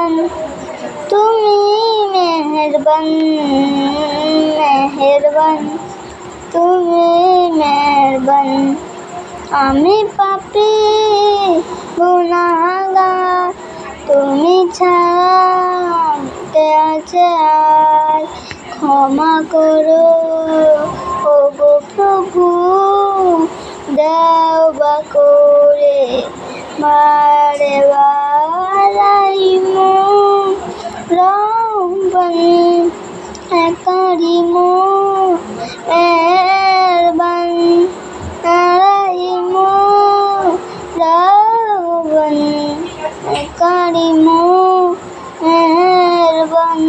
মেহেরবান, তুমি মেহেরবান, মেহেরবান, তুমি মেহেরবান। আমি পাপী গুনাহগার, তুমি ছাড়া কে আছে আর। ক্ষমা করো ওগো প্রভু, দেওবা করে বারে বারাইমু। রহমান কারিমু মেহেরবান রাহিমু, রহমান কারিমু মেহেরবান।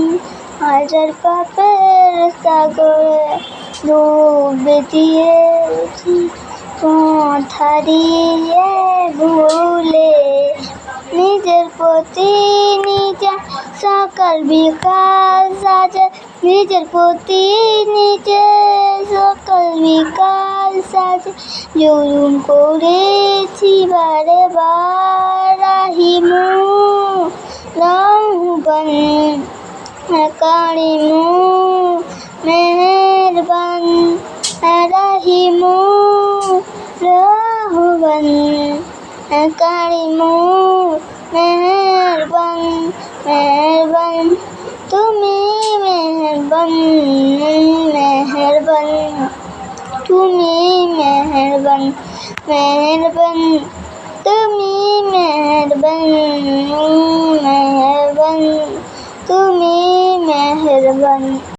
হাজার পাপের সাগরে ডুবে দিয়েছি, পথ হারিয়ে ভুলে। নিজের প্রতি নিজে সকাল বিকাল সাজে, নিজের প্রতি নিজে সকাল বিকাল সাজে। জুলুম করেছি বারে বার, রাহিমু রহমান কারিমু মেহেরবান, রাহিমু রহমান কারিমু মেহেরবান, মেহেরবান, তুমি মেহেরবান, মেহেরবান, তুমি মেহেরবান, মেহেরবান, তুমি মেহেরবান, মেহেরবান, তুমি মেহেরবান।